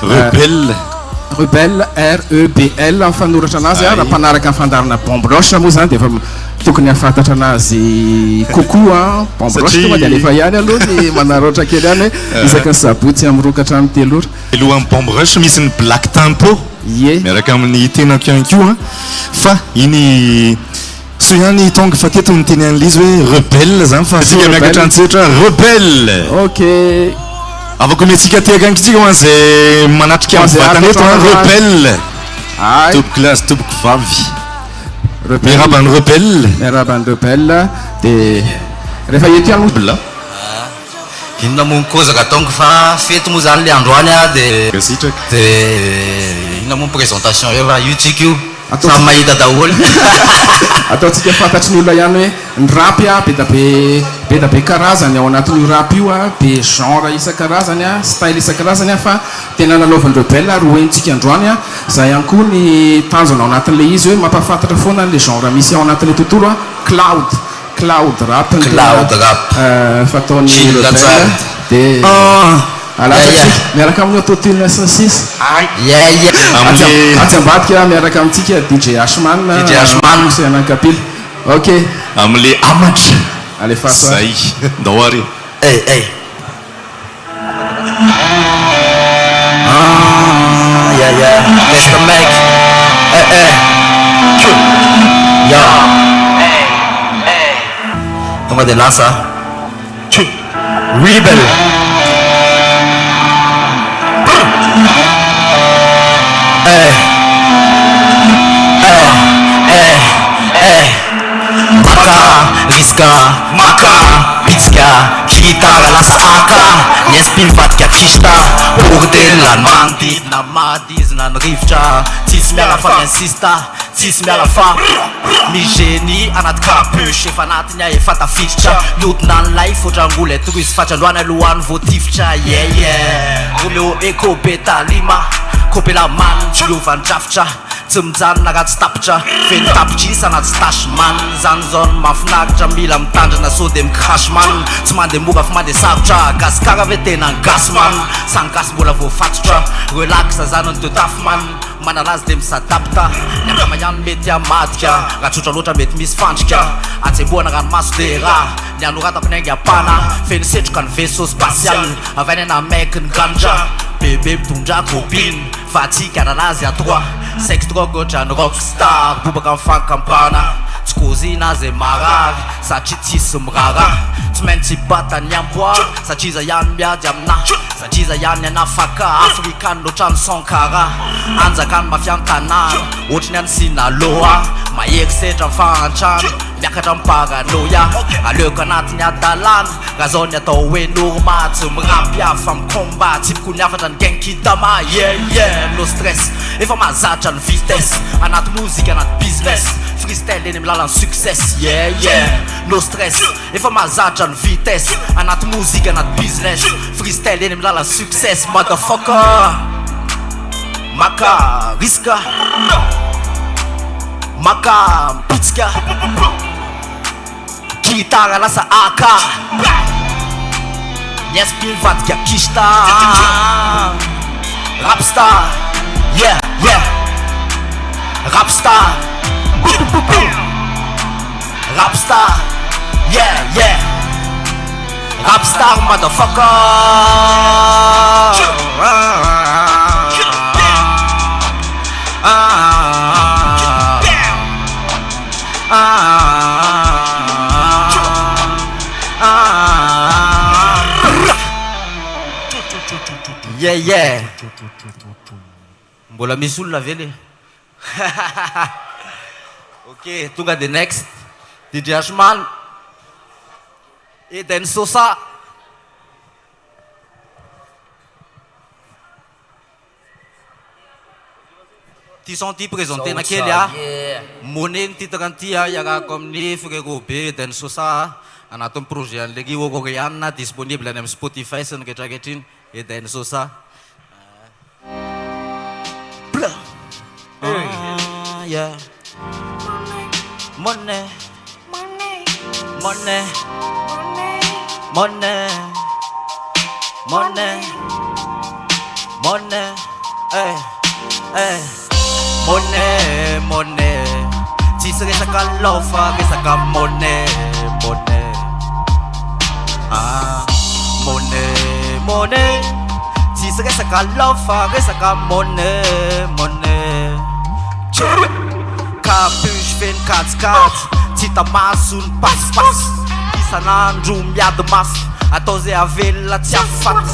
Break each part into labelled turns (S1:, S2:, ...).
S1: Rebelle.
S2: Rebelle REBL mifanoratra anazy raha mpanaraka amin'ny fandarana bombe roche moa zany dia efa tokony hafantatra anazy kokoa bombe roche tonga dia alefa ihany aloha ny manaratra kely ihany hoe isaky ny sabotsy amrokatra amin'ny telora
S1: alohan'ny bombe roche misy ny black tempo miaraka amin'ny tenako ihany koa fa iny so ihany tonga fa teto ny teny an'lizy hoe rebelle zany fa sika miakatra antsetra rebelle
S2: ok
S1: afaka metsika teakanikitsika ho an'izay manatrika amin'ny vatana eto rebelle tompoko lasy tompoko vavy miarabany rebelle
S2: miarabany rebelle dia rehefa eto ihany
S3: inona moa kozaka tonga fa fety moa zany le androany a dia inona moa présentation eo raha io tsika io samy mahita daholo
S2: ataontsika fantatry ny olona ihany hoe ny rapy a be da be karazany ao anatin'io rapy io a be genre isan-karazany a style isan-karazany a fa tena nanaovan'ny rebelle ary hoentsika androany a zay ihany koa ny tanjona ao anatin'le izy hoe mampafantatra foana le genre misy ao anatin'le tontolo a cloud rap fataon'ny rebelle dia miaraka amin'ny autotune sy ny sisa atsambadika miaraka amintsika DJ Ashman sy anankapila ok
S1: amin'le amatra
S2: alefa
S1: zay dahoary
S3: test mic tonga dia lasa rebel maka pizka kitara lasa aka niespin vatika kista bordel manodidina madizina ny rivotra tsisy miala fa miinsista tsisy miala fa migénie anaty capuche efa anatiny a efa tafiditra lodina ny lay fotrangolo etrusy fatrandroany alohany voatifitra romeo eco betalima kopela man tsy lovany drafitra tsy mijanona raha tsy tapitra feny tapitra isa anaty stashman zany zao ny mafinaritra mila mitandrina so dia micrashman tsy mandeha mora fa mandeha sarotra gasikara ve tena ngasman sangasy mbola voafatotra relaxa zany ny totafman manalazy dia misadapta ny akamahany mety amadika raha tsotra loatra mety misy fandrika atsemboana ranomaso dia raha ny anoratako ny aingapana feny setroka ny vaisseau spatial avainy ana maiky ny ganja bebe mitondra copine fa atsika ranazy atroa sex drogue ohatrany rockstar bobaka mifankampana tsy kozina zay marary satria tsisy mirara tsy maintsy bata ny ampoa satria za ihany miady amina satria za ihany anafaka afrikany loatrany sankara anjakany mafiantanana ohatrany any sinaloa mahery setra mifanantrano miakatra miparanoia aleoko anatiny adalana raha zao ny atao hoe norma tsy mirampiafa micomba tsipiko ny afatra ny genkidama no stress efa mahazatra ny vitesse anaty mozika anaty business freestyle eny milalany success no stress efa mahazatra ny vitesse anaty mozika anaty business freestyle eny milalany success motherfucker maka riska maka pitsika gitara lasa aka niespin vatika kista rapstar rapstar rapstar rapstar motherfucker mbola misy olona vele ok tonga the next DJ Ashman Eden Sosa ty son ty présenté na kely a money ny titre anty a iarako amin'ny frérot be Eden Sosa anatin'ny projet an'le rio coréenne disponible any amin'ny Spotify sy ny retraretriny Eden Sosa yeah money money money money Money, hey, hey. Money, money. Tsisy resaka lofa, resaka money, money. Ah, money, money. Tsisy resaka lofa, resaka money, money. Capuche feno katsikatsy, tsy tamaso ny pasipasy. Isan'andro miady mafy, atao zay avelona tsy afaty.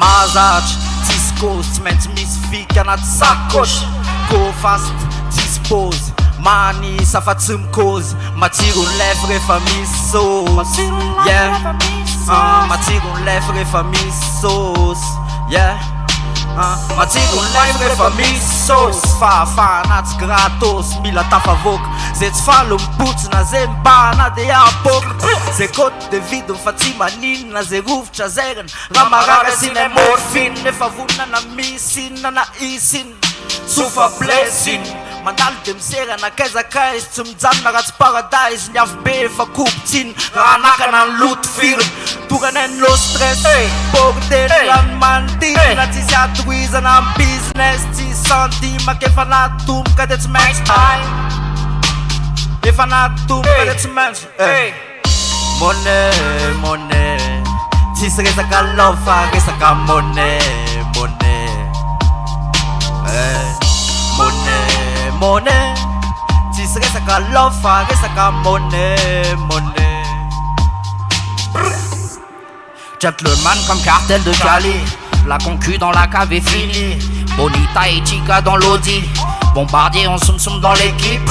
S3: Mahazatra, tsisy cause, tsy maintsy misy fika anaty sakosy. Go fast, tsisy pause, manisa fa tsy mikôzy. Matsiro ny lèvre rehefa misy sauce. Yeah, matsiro ny lèvre rehefa misy sauce. Yeah, matsiro ny lèvre rehefa misy sauce. Fahafahana tsy gratos, mila tafavoaka. Zay tsy falo mipotsina, zay mibahana de apoka. Zay côte de vide fa tsy maninona, zay rovitra zairana. Raha marara sina morphine, nefa vonana misina na isina. Sofa blessing, mandalo de miserana kaizakaizy. Tsy mijanona raha tsy paradise, ny avy be fa kopitsiny. Raha nakana ny loto firmy, toranay lo stress. Bordel lany manodidina, tsisy atoizana amin'ny business. Tsy sentiment kefa natomboka de tsy maintsy efa natomboka de tsy maintsy. Money, money. Tsisy resaka lofa, resaka money, money. Money, money. Tsisy resaka lofa, resaka money, money. Gentleman comme cartel de Cali, la concu dans la cave est finie. Bonita et Chica dans l'audi, bombardier en soum-soum dans l'équipe.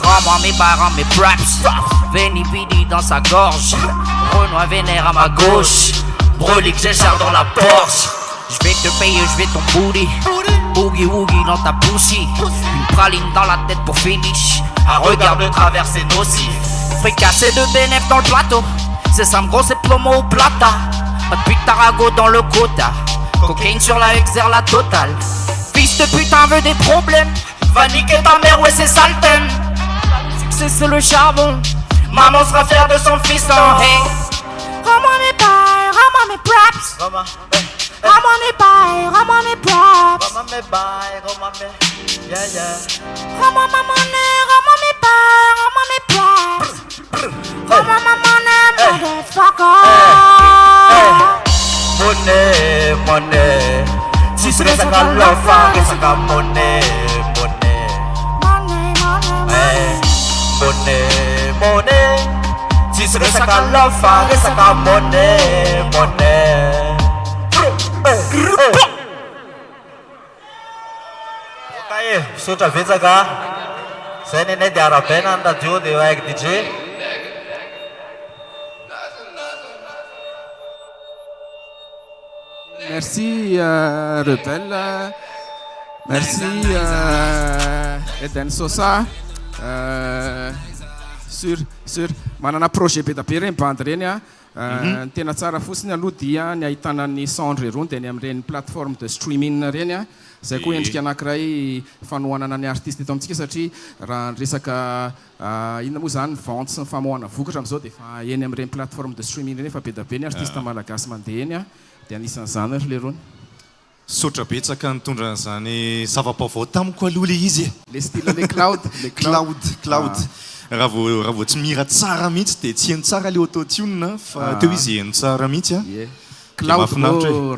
S3: Rends-moi mes barres, mes props. Veni Vidi dans sa gorge, Renoir vénère à ma gauche. Brolique j'écharpe dans la Porsche. Je vais te payer, je vais ton booty. Boogie woogie dans ta pussy. Une praline dans la tête pour finish. Un regard de traverser nocif. Fricassé de bénéf dans le plateau. C'est simple gros, c'est plomo au plata. Pas de pute tarago dans le quota. Cocaïne sur la exer la totale. Fils de putain veut des problèmes. Va niquer ta mère, ouais c'est Salten. Succès c'est le charbon. Maman sera fière de son fiston. Hey. Rends-moi mes bails, rends-moi mes props. Rends-moi mes bails, rends-moi mes props. Rends-moi mes bails, rends-moi mes... Yeah, yeah. Rends-moi ma monnaie, rends-moi mes bails, rends-moi mes props. Rends-moi ma monnaie, motherfucker. Money, money. Si c'est resaka lofa, resaka money, money. Money, money, money. Money. Si c'est resaka lofa, resaka money, money. Okej, sutra vitsaka. Sen är det där uppe ända till det var DJ.
S2: Merci Rebelle, merci Eden Sosa. Sur manana projet be tabe reny bandy reny a. Ny tena tsara fotsiny aloha dia ny ahitana ny sondre rony dia ny amin'ireny plateforme de streaming reny a. Zay koa endrika anankiray fanohanana ny artiste eto amintsika satria raha ny resaka inona moa zany vente sy ny famoahana vokatra amin'izao dia efa eny amin'ireny plateforme de streaming reny efa be da be ny artiste malagasy mandeha eny a. Dia anisan'izany le rony.
S1: Sotra betsaka nitondra an'izany zava-baovao tamiko aloha le izy.
S2: Le style le cloud, le
S1: cloud. Raha vao tsy mira tsara mihitsy dia tsy heno tsara le autotune fa teo izy heno tsara mihitsy a.
S2: Cloud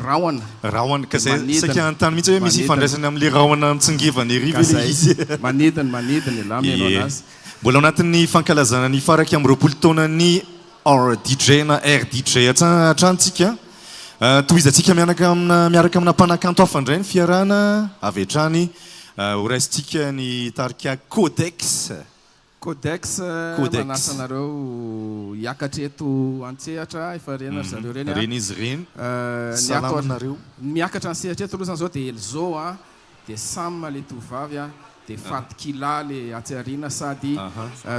S2: rahoana.
S1: Rahoana ka zay saika antany mihitsy hoe misy ifandraisany amin'le rahoana mitsingevany ariva le izy.
S2: Manidina la meno anazy.
S1: Mbola ao anatin'ny fankalazana ny faraka amin'ny 20 taona ny DJ na RDJ atrantsika. Tohizantsika miaraka amina mpanakanto hafa indray ny fiarahana avy hatrany ho raisintsika ny tarika Codex.
S2: Codex manasanareo hiakatra eto Antsehatra efa reny zareo reny.
S1: Reny izy reny. Salamanareo.
S2: Miakatra Antsehatra eto aloha zao dia Elzo a, dia Sam le tovavy a, dia Fatkila le Antsiarina sady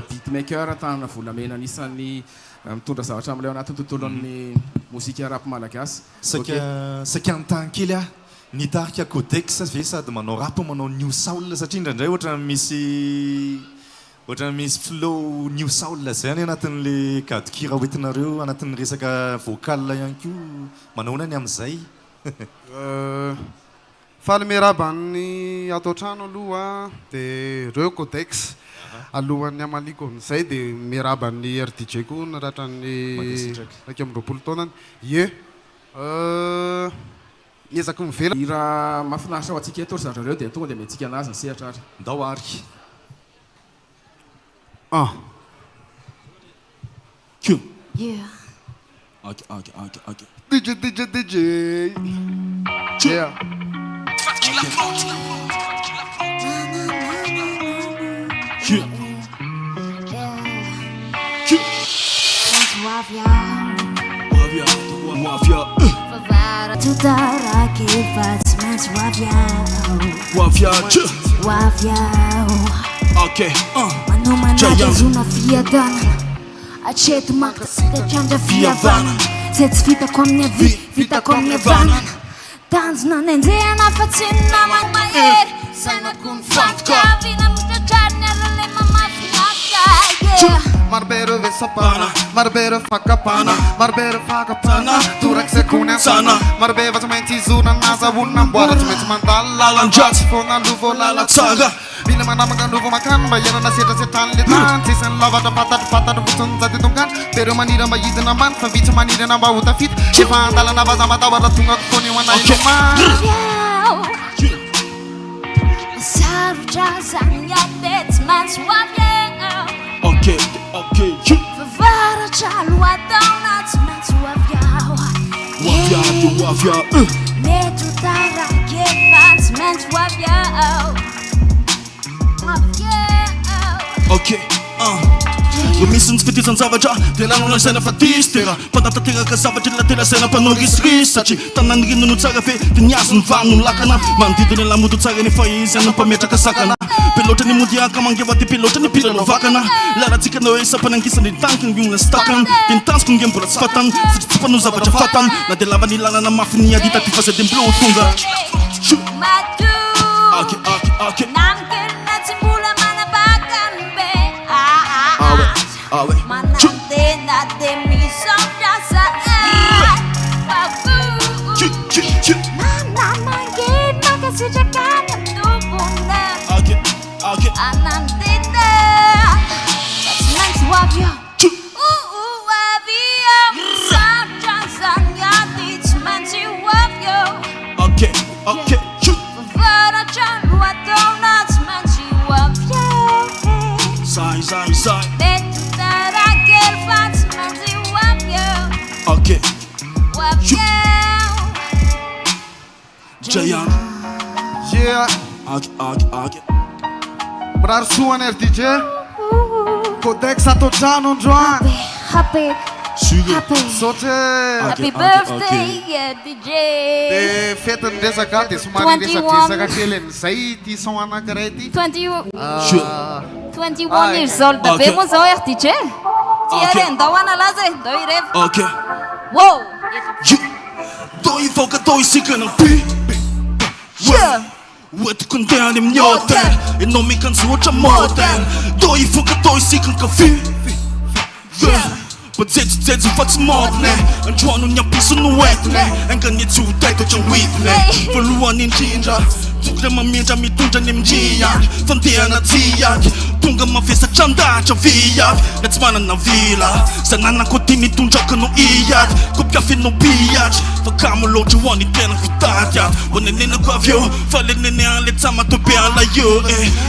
S2: beatmaker tanana volamena anisan'ny mitondra zavatra amin'ilay anatin'ny tontolon'ny mozika rap malagasy.
S1: Saika antany kely a nitarika Codex ve sady manao rap manao new soul satria indraindray ohatrany misy flow new soul zay any anatin'le kadokira hoentinareo anatin'ny resaka vocal ihany koa manao nany amin'izay.
S4: Faly miarabany atao trano aloha dia reo codex alohan'ny amaliko amin'izay dia miarabany RDJ koa naratrany raiky amin'ny 20 taonany ie ezaka mivela
S2: raha mahafinaritra ho antsika eto ry zareo dia tonga dia mentsika anazy ny sehatra ary
S1: ndao ary
S4: Q
S5: Yeah.
S4: Okay. DJ. Yeah.
S5: Aceto marca da chanja via vana Sets vita com minha vita com minha vana Tanto não nem dia na fatina manhã Sana com fatka Vina muita carne ela mama fiata
S4: Marbero vesapana Marbero fakapana Marbero fakapana Turak sekuna sana Marbe vazamenti zuna nasa unam buara Tumeti mandala lanjat Fona luvo lala saga Bila mana makan luvo makan Bayar na seta setan litan Tisen lava da patat Butun zati tungkan Pero manira bayita naman Favita manira na bauta fit Shivan dala na vaza mata Wala tungak koni wana iluman
S5: Saru jazan ya det man suaviao
S3: Okay.
S5: Vara chalo adona man suaviao
S3: Wafia.
S5: Metu tara get man suaviao
S3: Okay. Misy fitisan'ny zavatra dia lanona saina fa distera mpanatanteraka zavatra la tena saina mpanao risrisy satria tanany rino no tsara fe dia niazo ny vano no lakana manodidina lamoto tsara nefa izy any mpametraka sakana pilotra ny modiaka mangeva dia pilotra ny pilalao vakana laratsika na hoe sampanangisany tanky ny olona sy takany dia nitanjoko nge mbola tsy fatany satria tsy mpanao zavatra fatany na dia lava ny lalana mafy ny adita ty fa zay dia mbilo tonga Okay.
S5: Manantena de mi sobrasa Mama mangin makasijakan tubuna Anantena That's nice wavyo Wavyo Sabrasanya It's mansi wavyo
S3: Okay.
S5: Vara chanwa donuts mansi wavyo
S3: Sai Okay. Jayan.
S4: Yeah.
S3: Okay.
S4: Brar suan RDJ Codex atao trano androany
S5: Happy
S4: Sotre
S5: Happy birthday DJ
S4: dia fetiny resaka dia somary resadresaka kely an'izay ty son anankiray ty
S5: 21 years old be moa zao RDJ Tiare ndao analaza ndao irevo
S3: Okay.
S5: Wow
S3: Dou invoca dois ciganos Oetiko ndeha any amin'ny hôtel Ianao mikanjo oatra model Dou invoca dois ciganos café Bajejo fa tsy modne Androano ny ampiso no entine Engany tsy ho taito ohatrany hoidine Voalohany indrindra Tokony mamindra mitondra ny amindriany Fandehana jiaky Tonga mavesatra andahatra viaky Na tsy manana vila Zananako ty mitondraka no iady Kopiafinao biatry Fa kamo loatra ho any tena vitady aty Ho nenenako avy eo Fa le nenean le tsama tobe ala eo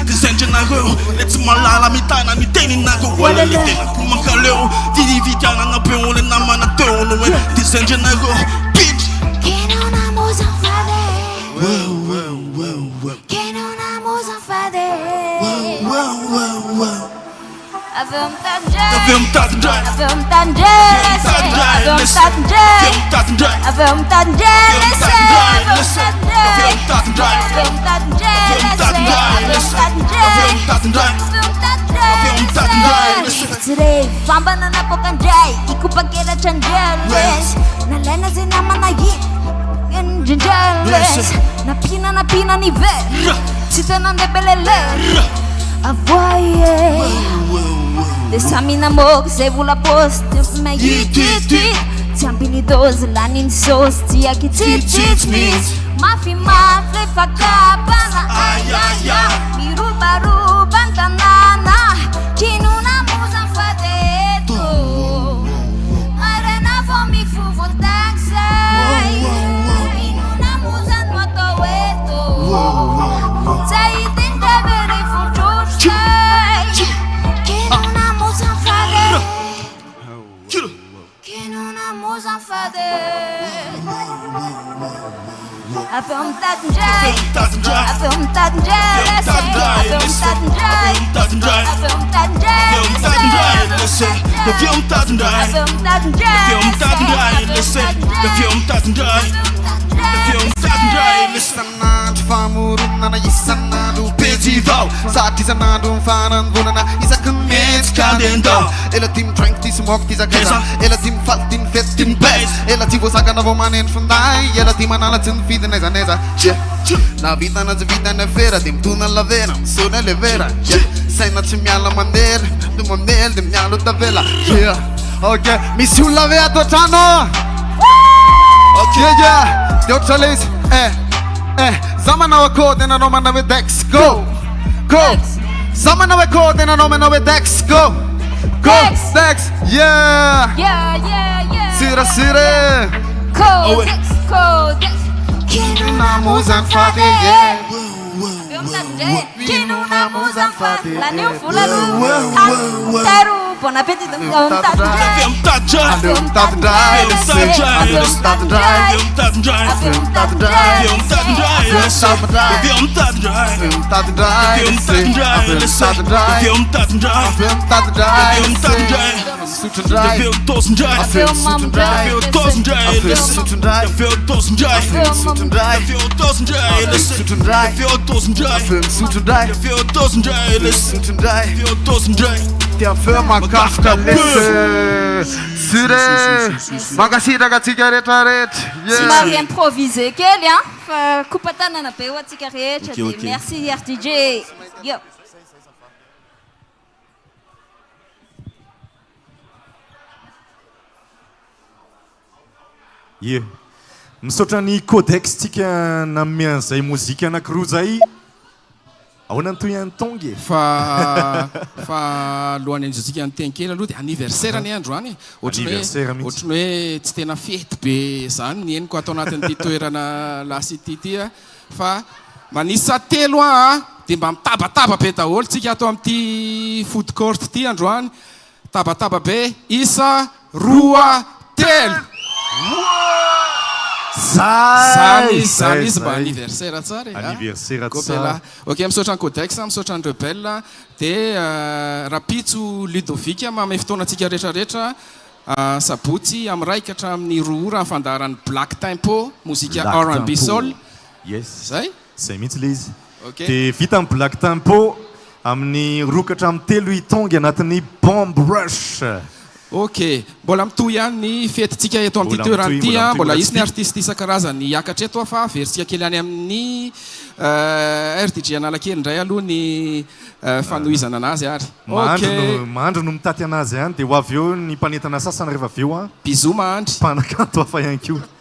S3: Ty zendrinareo Le tsy malala mitana ny teninareo Wala le tenako mankaleo Ty vidianana be ole namana teo no e Ty zendrinareo Bitch
S5: Que non amo zanfade Que non amo zanfade Avem tangere Famba na napokandray Ikupagera chanjeles Nalena zinamanayi Jinjeles Napina ni ver Sitana nebelele Avoye Desamina mog se vula post Me yit Tiambini 12 lanin sos Tia ki tit mafy mafy fakapana ayaya mirobaroba ny tanàna kinona moza ny fateto arena vao mifovotaksay inona moza no atao eto tsy hitendravere fotrotrokay kinona moza ny fateto kinona moza ny fateto After dry.
S4: Isan'andro famoronana isan'andro pejivao satria isan'andro mifarany vonana isaky ny metsika andendao ela ty mitraingo ty smoky ty zakaiza ela ty mifaly ty mifety ty mibaiza ela ty voasakana vao maneno finday ela ty manalatsy ny fidy naizanaiza na vitana tsy vitany afera de mitona ny lavera misona le vera saina tsy miala mandery de mamely de mialo tavela ok misy olona ve ato trano ok de oatra le izy za manao akô de nanao manao hoe dex go za manao akô de nanao manao hoe dex go dex sirasire kinona moza ny fady
S5: kinona moza ny fady la neo volano taro bon appétit
S4: Tia feu makafika lese sire makasiraka tsika rehetrarehetra
S5: somary improvisé kely fa kopatanana be ho atsika rehetra de merci RTJ yo
S1: misaotra ny codex tsika namian'izay mozika anankiroa zay ahoana ny toy any tongy
S2: fa alohan'ny an'izantsika nyteny kely aloha de anniversaire ny andro any ohatrany hoe tsy tena fety be zany ny eniko atao anatin'ity toerana lasy ty fa manisa telo de mba mitabataba be daholo tsika atao amin'ity food court ty androany tabataba be isa roa telo zany izy mba anniversaire tsara ok misaotra ny codex misaotra ny rebelle de rapitso ludovic mamy fotoanantsika rehetrarehetra sabotsy amin'ny raika hatramin'ny roa ora fandaran'ny black tempo mozika R&B soul zay
S1: mihitsy le izy de vita amin'ny black tempo amin'ny rokatra amin'ny telo itongy anatin'ny bomb rush
S2: ok mbola mitoy ihany ny fetytsika eto amin'ity toerany ty mbola isy ny artiste isan-karazany hiakatra eto fa veritsika kely any amin'ny RTJ analakely indray aloha ny fanohizana anazy ary
S1: mahandro no mitaty anazy ihany de ho avy eo ny mpanentana sasana rehefa avy eo
S2: bizou mahandry
S1: mpanakanto hafa ihany koa